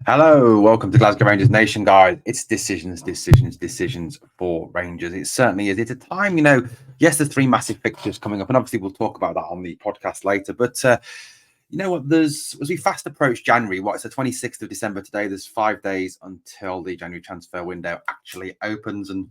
Hello, welcome to Glasgow Rangers Nation, guys. It's decisions for Rangers. It certainly is. It's a time, yes, there's three massive fixtures coming up, and obviously we'll talk about that on the podcast later. But you know what? As we fast approach January, it's the 26th of December today. There's 5 days until the January transfer window actually opens, and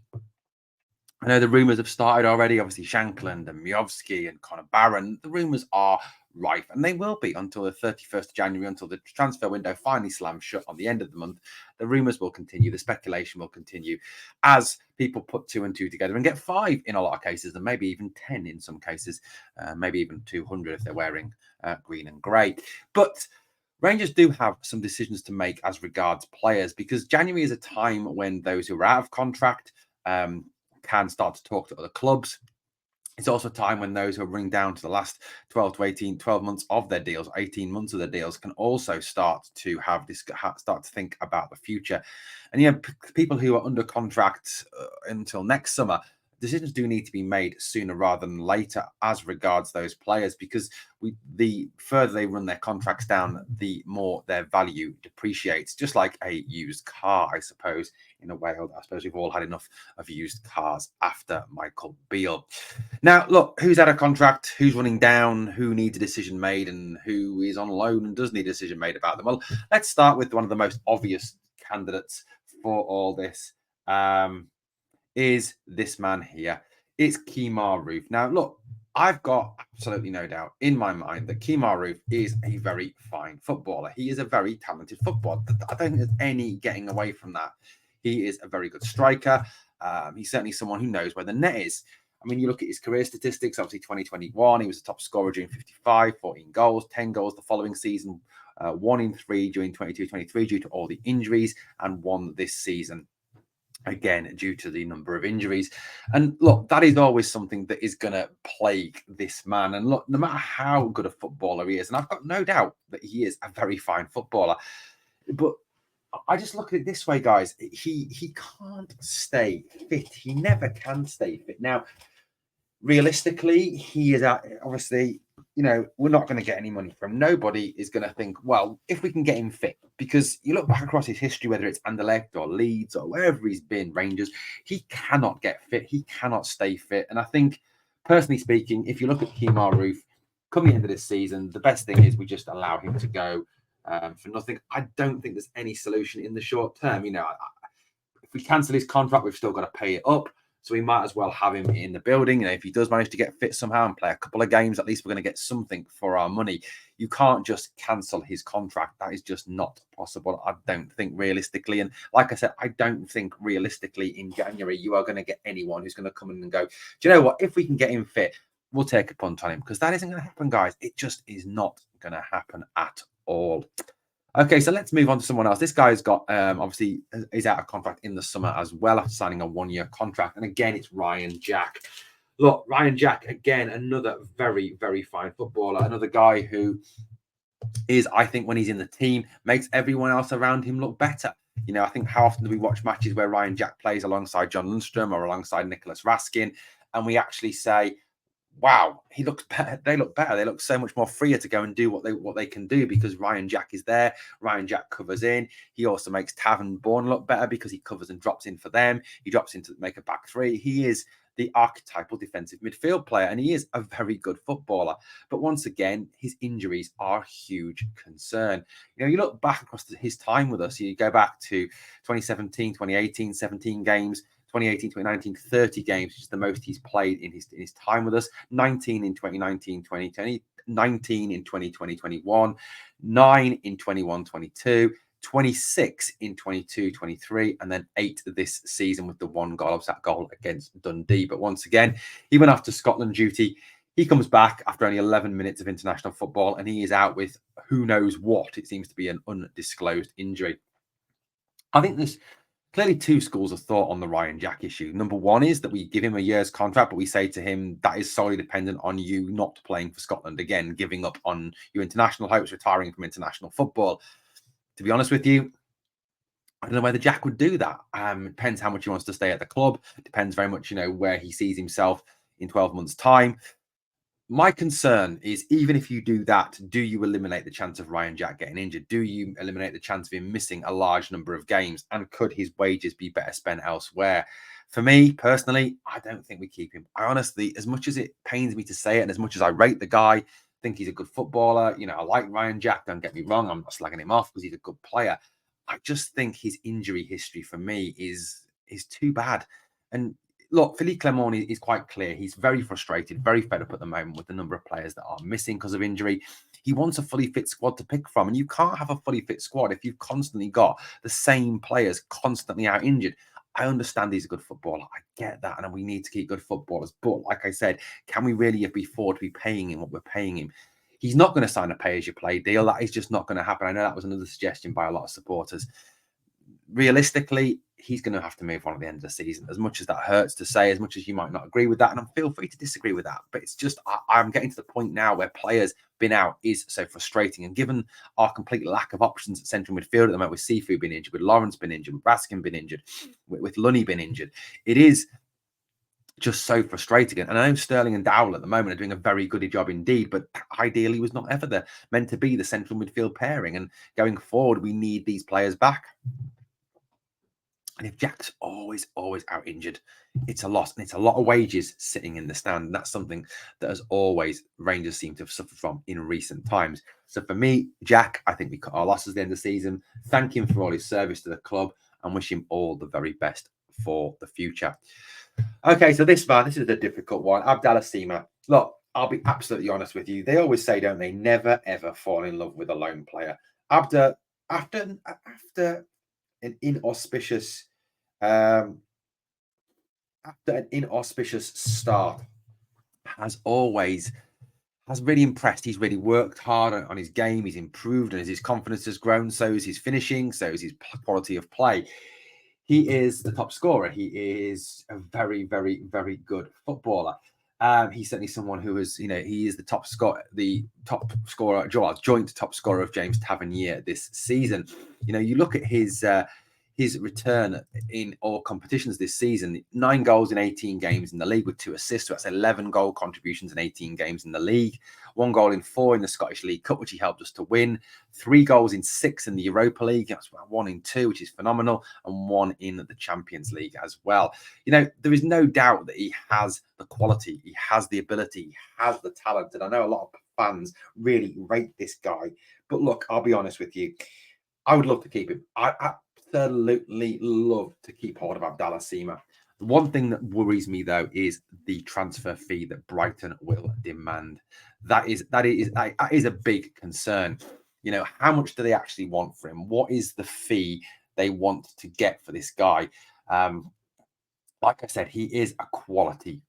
I know the rumours have started already. Obviously, Shankland and Miovski and Connor Barron. The rumours are rife, and they will be until the 31st of January, until the transfer window finally slams shut on the end of the month. The rumours will continue. The speculation will continue as people put two and two together and get five in a lot of cases, and maybe even 10 in some cases, maybe even 200 if they're wearing green and grey. But Rangers do have some decisions to make as regards players, because January is a time when those who are out of contract can start to talk to other clubs. It's also a time when those who are running down to the last 12 months of their deals, 18 months of their deals, can also start to start to think about the future. And people who are under contract until next summer, decisions do need to be made sooner rather than later as regards those players, because the further they run their contracts down, the more their value depreciates, just like a used car, I suppose. In a way, I suppose we've all had enough of used cars after Michael Beale. Now, look, who's out of contract, who's running down, who needs a decision made, and who is on loan and does need a decision made about them. Well, let's start with one of the most obvious candidates for all this. Is this man here. It's Kemar Roof. Now, look, I've got absolutely no doubt in my mind that Kemar Roof is a very fine footballer. He is a very talented footballer. I don't think there's any getting away from that. He is a very good striker. He's certainly someone who knows where the net is. I mean, you look at his career statistics, obviously 2021, he was the top scorer during 55, 14 goals, 10 goals the following season, 1 in 3 during 22-23 due to all the injuries, and 1 this season, again, due to the number of injuries. And look, that is always something that is going to plague this man. And look, no matter how good a footballer he is, and I've got no doubt that he is a very fine footballer, but I just look at it this way, guys. He can't stay fit. He never can stay fit. Now, realistically, he is obviously, we're not going to get any money from him. Nobody is going to think, well, if we can get him fit, because you look back across his history, whether it's Anderlecht or Leeds or wherever he's been, Rangers, he cannot get fit. He cannot stay fit. And I think, personally speaking, if you look at Kemar Roof, come the end of this season, the best thing is we just allow him to go for nothing. I don't think there's any solution in the short term. If we cancel his contract, we've still got to pay it up. So we might as well have him in the building. If he does manage to get fit somehow and play a couple of games, at least we're going to get something for our money. You can't just cancel his contract. That is just not possible, I don't think, realistically. And like I said, I don't think realistically in January you are going to get anyone who's going to come in and go, do you know what? If we can get him fit, we'll take a punt on him, because that isn't going to happen, guys. It just is not going to happen at all. Okay, so let's move on to someone else. This guy's got, obviously, is out of contract in the summer as well after signing a 1-year contract. And again, it's Ryan Jack. Look, Ryan Jack, again, another very, very fine footballer. Another guy who is, I think, when he's in the team, makes everyone else around him look better. I think, how often do we watch matches where Ryan Jack plays alongside John Lundstrom or alongside Nicholas Raskin, and we actually say, wow, he looks better. They look better. They look so much more freer to go and do what they can do, because Ryan Jack is there. Ryan Jack covers in. He also makes Tavern Bourne look better because he covers and drops in for them. He drops in to make a back three. He is the archetypal defensive midfield player, and he is a very good footballer. But once again, his injuries are a huge concern. You look back across his time with us. You go back to 2017, 2018, 17 games. 2018, 2019, 30 games, which is the most he's played in his time with us. 19 in 2019, 2020, 19 in 2020, 21, 9 in 21, 22, 26 in 22, 23, and then 8 this season with the 1 goal. That goal against Dundee. But once again, he went off to Scotland duty. He comes back after only 11 minutes of international football, and he is out with who knows what. It seems to be an undisclosed injury. I think there's clearly 2 schools of thought on the Ryan Jack issue. Number one is that we give him a year's contract, but we say to him that is solely dependent on you not playing for Scotland again, giving up on your international hopes, retiring from international football. To be honest with you, I don't know whether Jack would do that. Depends how much he wants to stay at the club. Depends very much, where he sees himself in 12 months' time. My concern is, even if you do that, do you eliminate the chance of Ryan Jack getting injured? Do you eliminate the chance of him missing a large number of games? And could his wages be better spent elsewhere? For me personally, I don't think we keep him. I honestly, as much as it pains me to say it, and as much as I rate the guy, think he's a good footballer. I like Ryan Jack. Don't get me wrong. I'm not slagging him off because he's a good player. I just think his injury history for me is too bad. And look, Phillipe Clement is quite clear. He's very frustrated, very fed up at the moment with the number of players that are missing because of injury. He wants a fully fit squad to pick from, and you can't have a fully fit squad if you've constantly got the same players constantly out injured. I understand he's a good footballer. I get that, and we need to keep good footballers. But like I said, can we really afford to be paying him what we're paying him? He's not going to sign a pay-as-you-play deal. That is just not going to happen. I know that was another suggestion by a lot of supporters. Realistically, he's going to have to move on at the end of the season. As much as that hurts to say, as much as you might not agree with that, and feel free to disagree with that, but it's just I'm getting to the point now where players been out is so frustrating. And given our complete lack of options at central midfield at the moment, with Sifu being injured, with Lawrence been injured, with Raskin been injured, with Lunny been injured, it is just so frustrating. And I know Sterling and Dowell at the moment are doing a very good job indeed, but ideally was not ever meant to be the central midfield pairing. And going forward, we need these players back. And if Jack's always out injured, it's a loss. And it's a lot of wages sitting in the stand. And that's something that, as always, Rangers seem to have suffered from in recent times. So for me, Jack, I think we cut our losses at the end of the season. Thank him for all his service to the club and wish him all the very best for the future. Okay, so this is a difficult one. Abda Razak. Look, I'll be absolutely honest with you. They always say, don't they, never, ever fall in love with a lone player. Abda, after an inauspicious start, has really impressed. He's really worked hard on his game. He's improved, and as his confidence has grown, so is his finishing, so is his quality of play. He is the top scorer. He is a very, very, very good footballer. He's certainly someone who is, he is the top scorer, joint top scorer of James Tavernier this season. You look at his return in all competitions this season: 9 goals in 18 games in the league with 2 assists. So that's 11 goal contributions in 18 games in the league. 1 goal in 4 in the Scottish League Cup, which he helped us to win. 3 goals in 6 in the Europa League. That's 1 in 2, which is phenomenal. And 1 in the Champions League as well. There is no doubt that he has the quality. He has the ability. He has the talent. And I know a lot of fans really rate this guy. But look, I'll be honest with you. I would love to keep him. I absolutely love to keep hold of Abda Razak. The one thing that worries me, though, is the transfer fee that Brighton will demand. That is a big concern. How much do they actually want for him? What is the fee they want to get for this guy? Like I said, he is a quality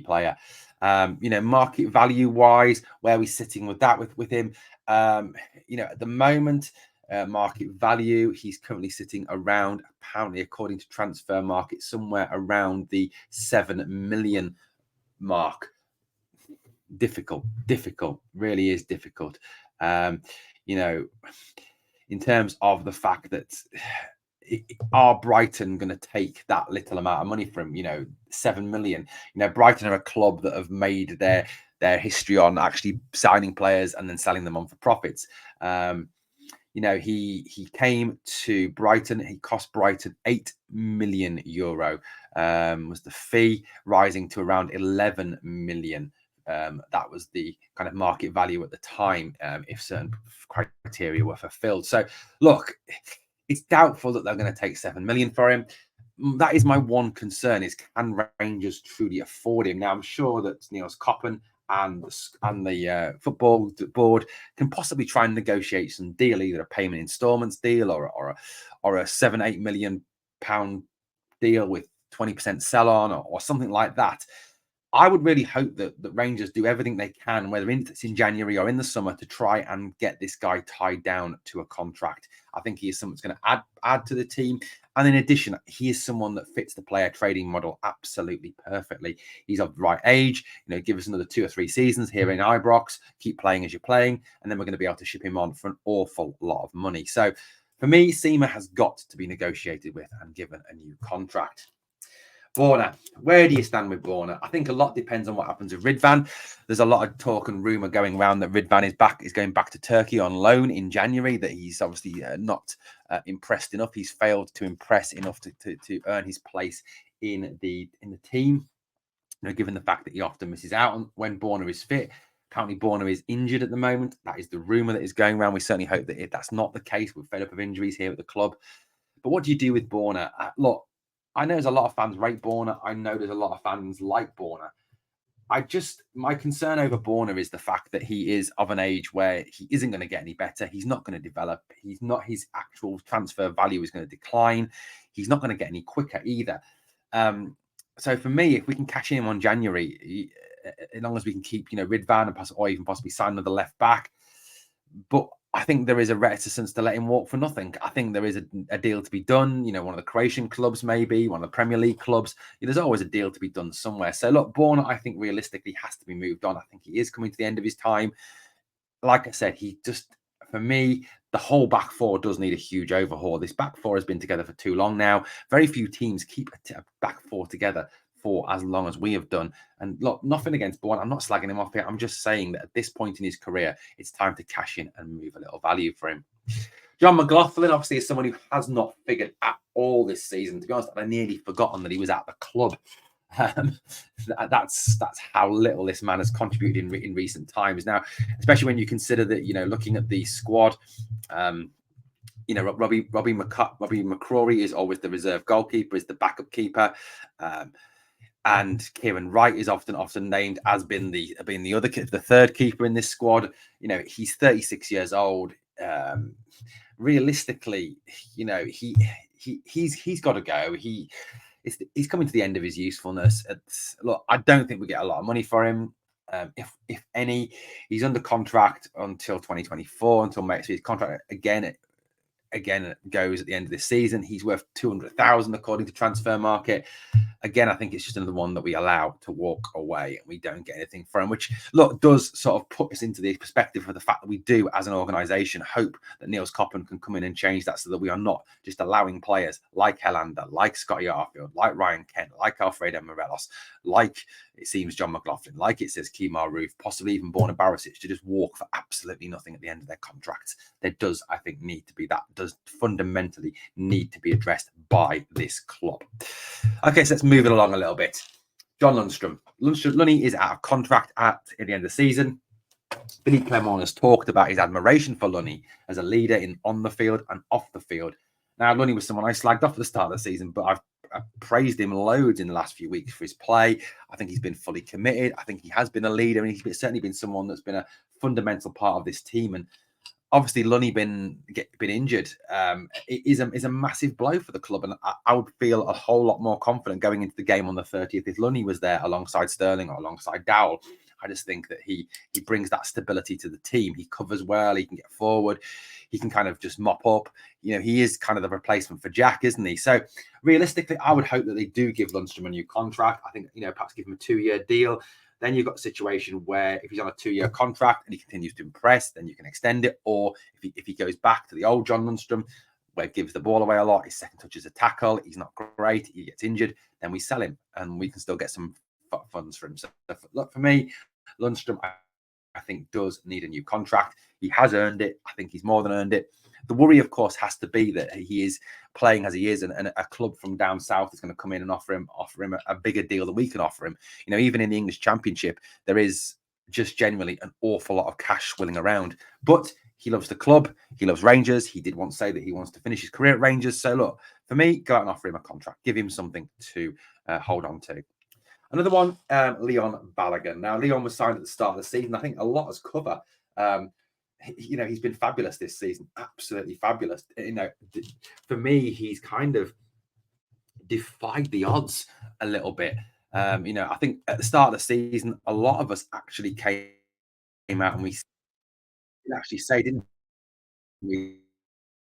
player. Market value wise, where are we sitting with that with him? At the moment, market value, he's currently sitting around, apparently according to Transfer Market, somewhere around the 7 million mark. Difficult, really is difficult. In terms of the fact that are Brighton going to take that little amount of money from 7 million? Brighton are a club that have made their history on actually signing players and then selling them on for profits. He came to Brighton. He cost Brighton €8 million was the fee, rising to around 11 million. That was the kind of market value at the time, if certain criteria were fulfilled. So, look, it's doubtful that they're going to take 7 million for him. That is my one concern: is can Rangers truly afford him? Now, I'm sure that Nils Koppen and the football board can possibly try and negotiate some deal, either a payment installments deal or a 7-8 million pound deal with 20% sell on or something like that. I would really hope that Rangers do everything they can, whether it's in January or in the summer, to try and get this guy tied down to a contract. I think he is someone that's going to add to the team. And in addition, he is someone that fits the player trading model absolutely perfectly. He's of the right age. Give us another 2 or 3 seasons here in Ibrox. Keep playing as you're playing. And then we're going to be able to ship him on for an awful lot of money. So for me, Sima has got to be negotiated with and given a new contract. Borna, where do you stand with Borna? I think a lot depends on what happens with Ridvan. There's a lot of talk and rumour going around that Ridvan is going back to Turkey on loan in January, that he's obviously not impressed enough. He's failed to impress enough to earn his place in the team. Given the fact that he often misses out on when Borna is fit. Apparently, Borna is injured at the moment. That is the rumour that is going around. We certainly hope that if that's not the case, we're fed up of injuries here at the club. But what do you do with Borna? Look, I know there's a lot of fans rate Borna. I know there's a lot of fans like Borna. My concern over Borna is the fact that he is of an age where he isn't going to get any better. He's not going to develop. His actual transfer value is going to decline. He's not going to get any quicker either. So for me, if we can cash in on January, as long as we can keep, Ridvan or even possibly sign another left back, but I think there is a reticence to let him walk for nothing. I think there is a deal to be done. One of the Croatian clubs, maybe one of the Premier League clubs. There's always a deal to be done somewhere. So look, Borna, I think realistically has to be moved on. I think he is coming to the end of his time. Like I said, for me, the whole back four does need a huge overhaul. This back four has been together for too long now. Very few teams keep a back four together for as long as we have done. And look, nothing against Borna. I'm not slagging him off here. I'm just saying that at this point in his career, it's time to cash in and move a little value for him. John McGloin, obviously, is someone who has not figured at all this season. To be honest, I nearly forgotten that he was at the club. That's how little this man has contributed in recent times. Now, especially when you consider that, looking at the squad, Robbie McCrory is always the reserve goalkeeper, is the backup keeper. And Kieran Wright is often named as being the third keeper in this squad. He's 36 years old. Realistically, he's got to go. He's coming to the end of his usefulness. Look, I don't think we get a lot of money for him. If any, he's under contract until 2024, until his contract again goes at the end of this season. He's worth 200,000 according to Transfer Market. Again, I think it's just another one that we allow to walk away and we don't get anything for him, which, look, does sort of put us into the perspective of the fact that we do, as an organisation, hope that Nils Koppen can come in and change that so that we are not just allowing players like Helander, like Scotty Arfield, like Ryan Kent, like Alfredo Morelos, like it seems John McGloin, like it says Kemar Roof, possibly even Borna Barisic, to just walk for absolutely nothing at the end of their contracts. There does, I think, does fundamentally need to be addressed by this club. Okay, so let's move it along a little bit. John Lundstrom. Lunny is out of contract at the end of the season. Phillipe Clement has talked about his admiration for Lunny as a leader on the field and off the field. Now, Lunny was someone I slagged off at the start of the season, but I've praised him loads in the last few weeks for his play. I think he's been fully committed. I think he has been a leader, and he's certainly been someone that's been a fundamental part of this team. And obviously, Lunny been injured. It is a massive blow for the club, and I would feel a whole lot more confident going into the game on the 30th if Lunny was there alongside Sterling or alongside Dowell. I just think that he brings that stability to the team. He covers well. He can get forward. He can kind of just mop up. He is kind of the replacement for Jack, isn't he? So realistically, I would hope that they do give Lundstrom a new contract. I think, perhaps give him a 2-year deal. Then you've got a situation where if he's on a 2-year contract and he continues to impress, then you can extend it. Or if he goes back to the old John Lundstrom, where he gives the ball away a lot, his second touch is a tackle, he's not great, he gets injured, then we sell him and we can still get some funds for him. So look, for me, Lundstrom, I think, does need a new contract. He has earned it. I think he's more than earned it. The worry, of course, has to be that he is playing as he is, and a club from down south is going to come in and offer him a bigger deal than we can offer him. Even in the English Championship, there is just generally an awful lot of cash swilling around. But he loves the club. He loves Rangers. He did once say that he wants to finish his career at Rangers. So look, for me, go out and offer him a contract. Give him something to hold on to. Another one, Leon Balogun. Now, Leon was signed at the start of the season. I think a lot has covered. He's been fabulous this season. Absolutely fabulous. For me, he's kind of defied the odds a little bit. I think at the start of the season, a lot of us actually came out and we actually say, didn't we,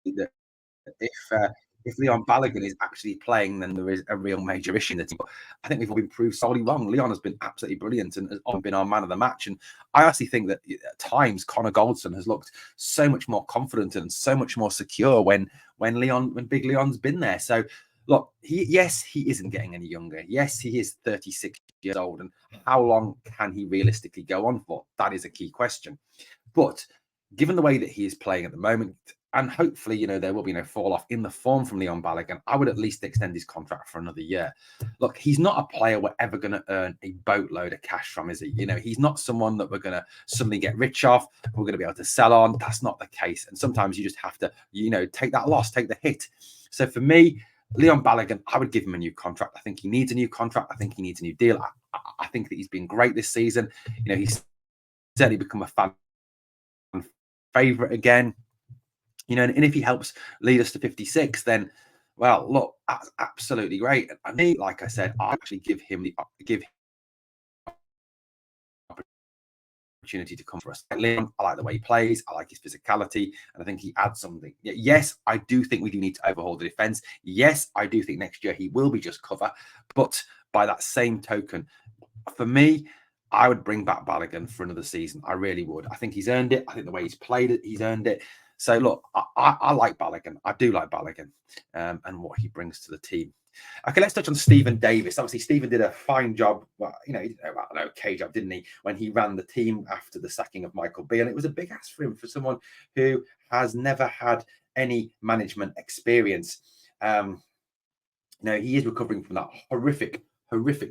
that if Leon Balogun is actually playing, then there is a real major issue in the team. But I think we've all been proved solely wrong. Leon has been absolutely brilliant and has often been our man of the match. And I actually think that at times Connor Goldson has looked so much more confident and so much more secure when Big Leon's been there. So look, yes, he isn't getting any younger. Yes, he is 36 years old. And how long can he realistically go on for? That is a key question. But given the way that he is playing at the moment, and hopefully, you know, there will be no fall off in the form from Leon Balogun, I would at least extend his contract for another year. Look, he's not a player we're ever going to earn a boatload of cash from, is he? You know, he's not someone that we're going to suddenly get rich off. We're going to be able to sell on. That's not the case. And sometimes you just have to, you know, take that loss, take the hit. So for me, Leon Balogun, I would give him a new contract. I think he needs a new contract. I think he needs a new deal. I think that he's been great this season. You know, he's certainly become a fan favorite again, you know, and if he helps lead us to 56, then, well, look, that's absolutely great. And me, like I said, I actually give him the opportunity to come for us. I like the way he plays. I like his physicality, and I think he adds something. Yes, I do think we do need to overhaul the defense. Yes, I do think next year he will be just cover, but by that same token, for me, I would bring back Balogun for another season. I really would. I think he's earned it. I think the way he's played it, he's earned it. So look, I like Balogun. I do like Balogun and what he brings to the team. Okay, let's touch on Stephen Davis. Obviously, Stephen did a fine job. Well, you know, he did an okay job, didn't he, when he ran the team after the sacking of Michael Beale. It was a big ask for him, for someone who has never had any management experience. You know, he is recovering from that horrific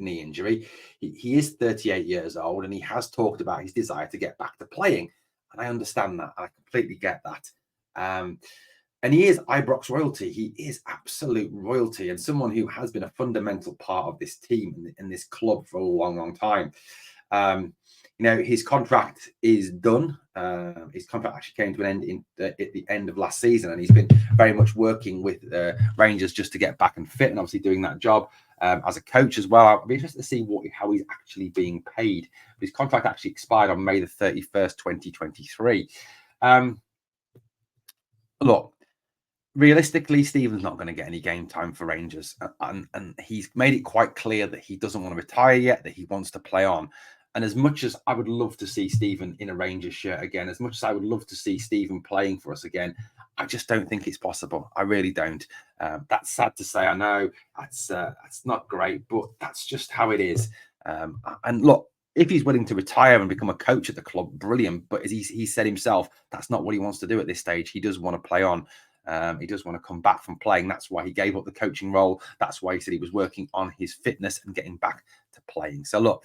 knee injury. He is 38 years old, and he has talked about his desire to get back to playing. And I understand that. I completely get that. And he is Ibrox royalty. He is absolute royalty, and someone who has been a fundamental part of this team and this club for a long, long time. You know, his contract is done. His contract actually came to an end at the end of last season, and he's been very much working with Rangers just to get back and fit, and obviously doing that job as a coach as well. I'll be interested to see how he's actually being paid. His contract actually expired on May the 31st, 2023. Look, realistically, Stephen's not going to get any game time for Rangers, and he's made it quite clear that he doesn't want to retire yet, that he wants to play on. And as much as I would love to see Stephen in a Rangers shirt again, as much as I would love to see Stephen playing for us again, I just don't think it's possible. I really don't. That's sad to say. I know that's not great, but that's just how it is. And look, if he's willing to retire and become a coach at the club, brilliant. But as he said himself, that's not what he wants to do at this stage. He does want to play on. He does want to come back from playing. That's why he gave up the coaching role. That's why he said he was working on his fitness and getting back to playing. So look,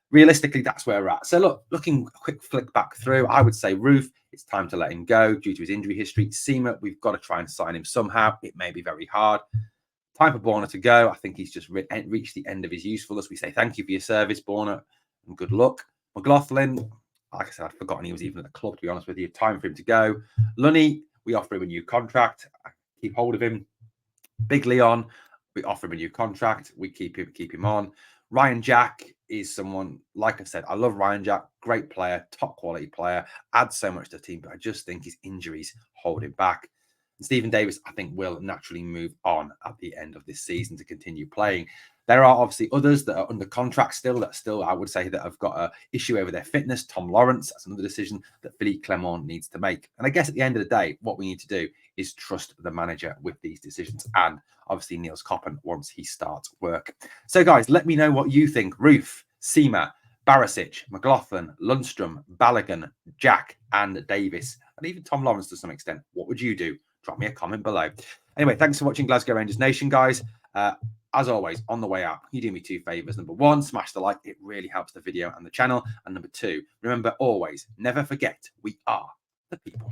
realistically, that's where we're at. So look, looking a quick flick back through, I would say Roof, it's time to let him go due to his injury history. Seamer, we've got to try and sign him somehow. It may be very hard. Time for Borna to go. I think he's just reached the end of his usefulness. We say thank you for your service, Borna, and good luck. McGloin, like I said, I'd forgotten he was even at the club, to be honest with you. Time for him to go. Lunny, we offer him a new contract. Keep hold of him. Big Leon, we offer him a new contract. We keep him on. Ryan Jack is someone, like I said, I love Ryan Jack, great player, top quality player, adds so much to the team, but I just think his injuries hold him back. And Stephen Davis, I think, will naturally move on at the end of this season to continue playing. There are obviously others that are under contract still, I would say, that have got an issue over their fitness. Tom Lawrence, that's another decision that Phillipe Clement needs to make. And I guess at the end of the day, what we need to do is trust the manager with these decisions, and obviously Nils Koppen once he starts work. So guys, let me know what you think. Roof, Seamer, Barisic, McGloin, Lundstrom, Balogun, Jack and Davis, and even Tom Lawrence to some extent. What would you do? Drop me a comment below. Anyway, thanks for watching Glasgow Rangers Nation, guys. As always, on the way out, you do me two favors. Number one, smash the like. It really helps the video and the channel. And number two, remember always, never forget, we are the people.